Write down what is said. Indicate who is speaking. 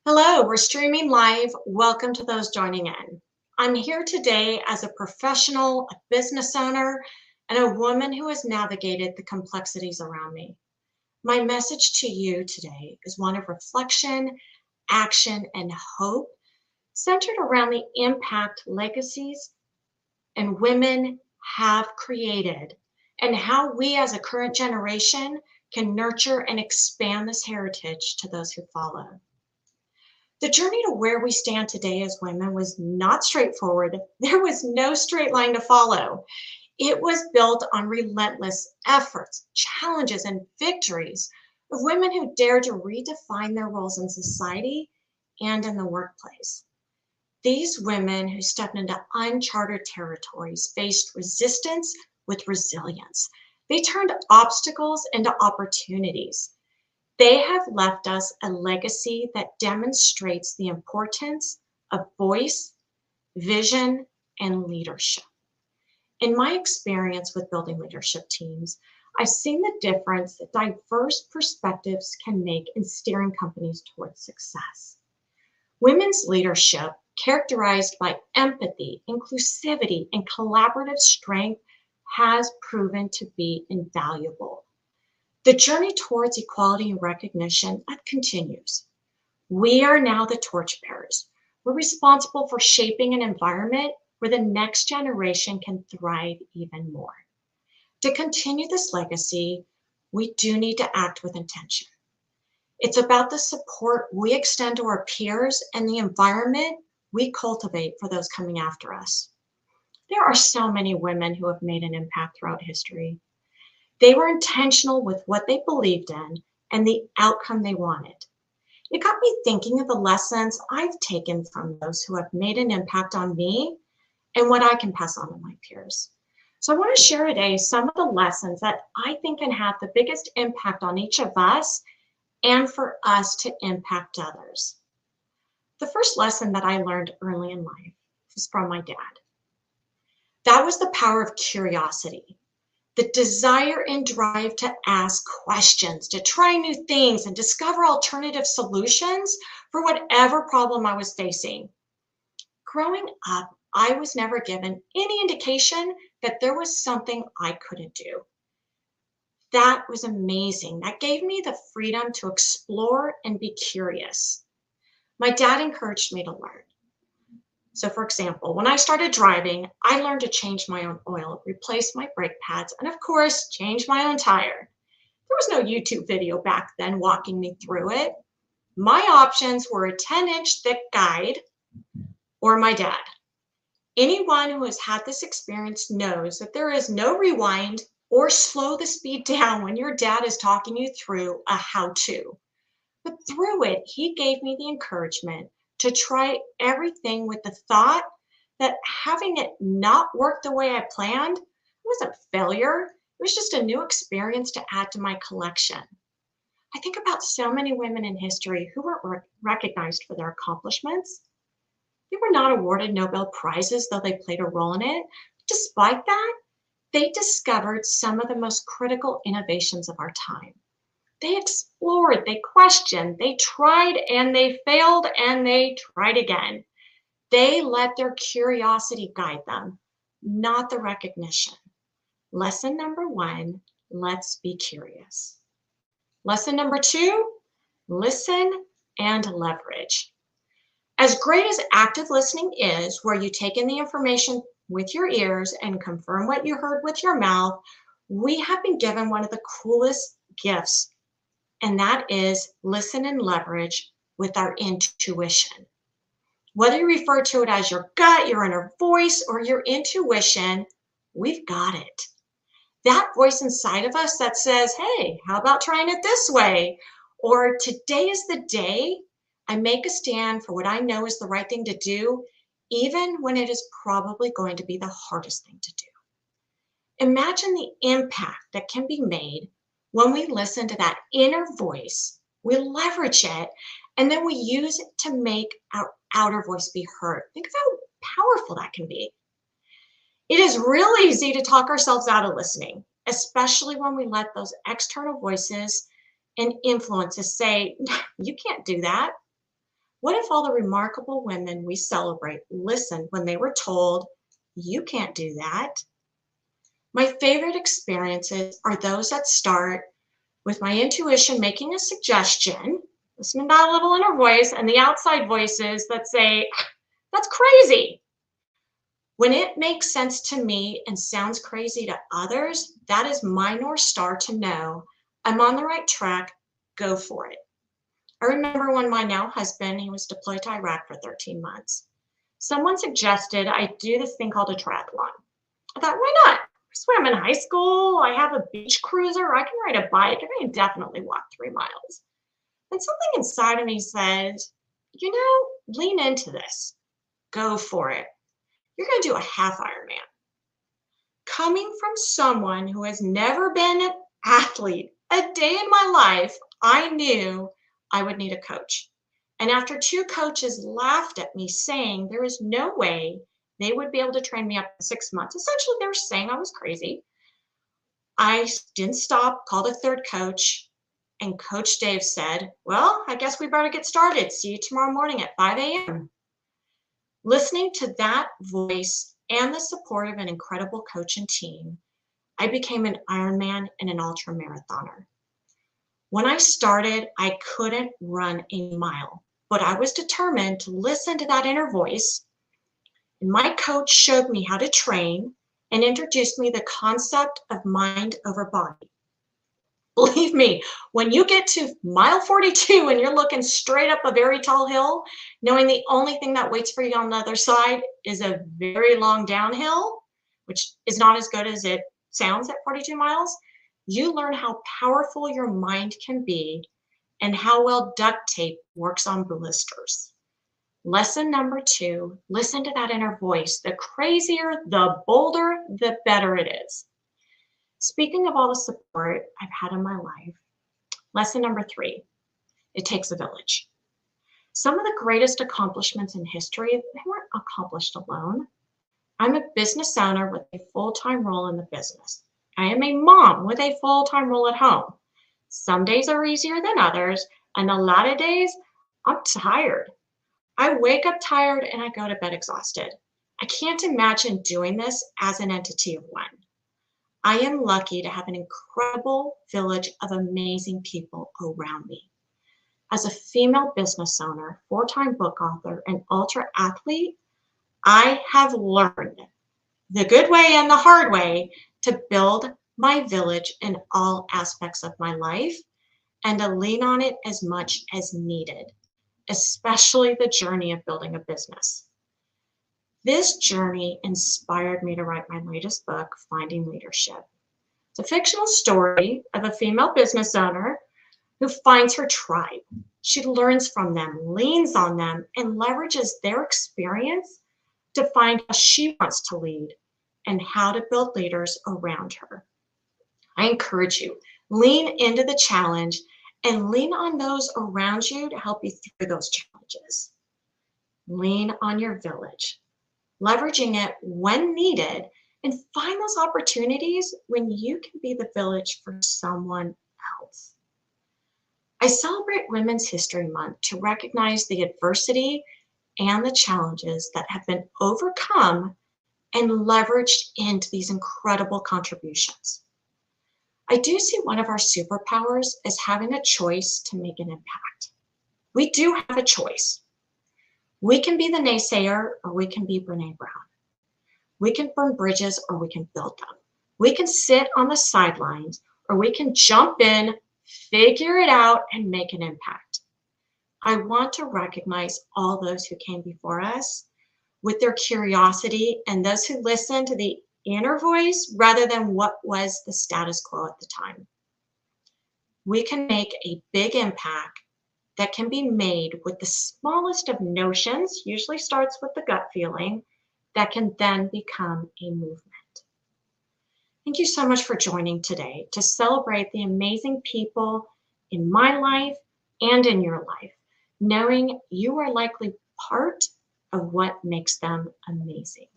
Speaker 1: Hello, we're streaming live. Welcome to those joining in. I'm here today as a professional, a business owner, and a woman who has navigated the complexities around me. My message to you today is one of reflection, action, and hope centered around the impact legacies and women have created and how we as a current generation can nurture and expand this heritage to those who follow. The journey to where we stand today as women was not straightforward. There was no straight line to follow. It was built on relentless efforts, challenges, and victories of women who dared to redefine their roles in society and in the workplace. These women who stepped into uncharted territories faced resistance with resilience. They turned obstacles into opportunities. They have left us a legacy that demonstrates the importance of voice, vision, and leadership. In my experience with building leadership teams, I've seen the difference that diverse perspectives can make in steering companies towards success. Women's leadership, characterized by empathy, inclusivity, and collaborative strength, has proven to be invaluable. The journey towards equality and recognition continues. We are now the torchbearers. We're responsible for shaping an environment where the next generation can thrive even more. To continue this legacy, we do need to act with intention. It's about the support we extend to our peers and the environment we cultivate for those coming after us. There are so many women who have made an impact throughout history. They were intentional with what they believed in and the outcome they wanted. It got me thinking of the lessons I've taken from those who have made an impact on me and what I can pass on to my peers. So I want to share today some of the lessons that I think can have the biggest impact on each of us and for us to impact others. The first lesson that I learned early in life was from my dad. That was the power of curiosity. The desire and drive to ask questions, to try new things and discover alternative solutions for whatever problem I was facing. Growing up, I was never given any indication that there was something I couldn't do. That was amazing. That gave me the freedom to explore and be curious. My dad encouraged me to learn. So for example, when I started driving, I learned to change my own oil, replace my brake pads, and of course, change my own tire. There was no YouTube video back then walking me through it. My options were a 10-inch thick guide or my dad. Anyone who has had this experience knows that there is no rewind or slow the speed down when your dad is talking you through a how-to. But through it, he gave me the encouragement to try everything with the thought that having it not work the way I planned wasn't failure. It was just a new experience to add to my collection. I think about so many women in history who weren't recognized for their accomplishments. They were not awarded Nobel Prizes, though they played a role in it. Despite that, they discovered some of the most critical innovations of our time. They explored, they questioned, they tried and they failed and they tried again. They let their curiosity guide them, not the recognition. Lesson number one, let's be curious. Lesson number two, listen and leverage. As great as active listening is, where you take in the information with your ears and confirm what you heard with your mouth, we have been given one of the coolest gifts, and that is listen and leverage with our intuition. Whether you refer to it as your gut, your inner voice, or your intuition, we've got it. That voice inside of us that says, hey, how about trying it this way? Or today is the day I make a stand for what I know is the right thing to do, even when it is probably going to be the hardest thing to do. Imagine the impact that can be made when we listen to that inner voice, we leverage it, and then we use it to make our outer voice be heard. Think of how powerful that can be. It is real easy to talk ourselves out of listening, especially when we let those external voices and influences say, you can't do that. What if all the remarkable women we celebrate listened when they were told, you can't do that? My favorite experiences are those that start with my intuition making a suggestion, listening to that little inner voice, and the outside voices that say, that's crazy. When it makes sense to me and sounds crazy to others, that is my North Star to know I'm on the right track. Go for it. I remember when my now husband, he was deployed to Iraq for 13 months. Someone suggested I do this thing called a triathlon. I thought, why not? I swam in high school. I have a beach cruiser. I can ride a bike. I can definitely walk 3 miles. And something inside of me said, lean into this. Go for it. You're going to do a half Ironman. Coming from someone who has never been an athlete a day in my life, I knew I would need a coach. And after 2 coaches laughed at me saying there is no way they would be able to train me up in 6 months. Essentially, they were saying I was crazy. I didn't stop, called a 3rd coach, and Coach Dave said, well, I guess we better get started. See you tomorrow morning at 5 a.m. Listening to that voice and the support of an incredible coach and team, I became an Ironman and an ultra marathoner. When I started, I couldn't run a mile, but I was determined to listen to that inner voice. And my coach showed me how to train and introduced me the concept of mind over body. Believe me, when you get to mile 42 and you're looking straight up a very tall hill, knowing the only thing that waits for you on the other side is a very long downhill, which is not as good as it sounds at 42 miles, you learn how powerful your mind can be and how well duct tape works on blisters. Lesson number 2, listen to that inner voice. The crazier, the bolder, the better it is. Speaking of all the support I've had in my life, lesson number 3, it takes a village. Some of the greatest accomplishments in history, they weren't accomplished alone. I'm a business owner with a full-time role in the business. I am a mom with a full-time role at home. Some days are easier than others, and a lot of days I'm tired. I wake up tired and I go to bed exhausted. I can't imagine doing this as an entity of one. I am lucky to have an incredible village of amazing people around me. As a female business owner, 4-time book author, and ultra athlete, I have learned the good way and the hard way to build my village in all aspects of my life and to lean on it as much as needed, especially the journey of building a business. This journey inspired me to write my latest book, Finding Leadership. It's a fictional story of a female business owner who finds her tribe. She learns from them, leans on them, and leverages their experience to find how she wants to lead and how to build leaders around her. I encourage you, lean into the challenge and lean on those around you to help you through those challenges. Lean on your village, leveraging it when needed, and find those opportunities when you can be the village for someone else. I celebrate Women's History Month to recognize the adversity and the challenges that have been overcome and leveraged into these incredible contributions. I do see one of our superpowers as having a choice to make an impact. We do have a choice. We can be the naysayer or we can be Brene Brown. We can burn bridges or we can build them. We can sit on the sidelines or we can jump in, figure it out, and make an impact. I want to recognize all those who came before us with their curiosity and those who listened to the inner voice rather than what was the status quo at the time. We can make a big impact that can be made with the smallest of notions, usually starts with the gut feeling, that can then become a movement. Thank you so much for joining today to celebrate the amazing people in my life and in your life, knowing you are likely part of what makes them amazing.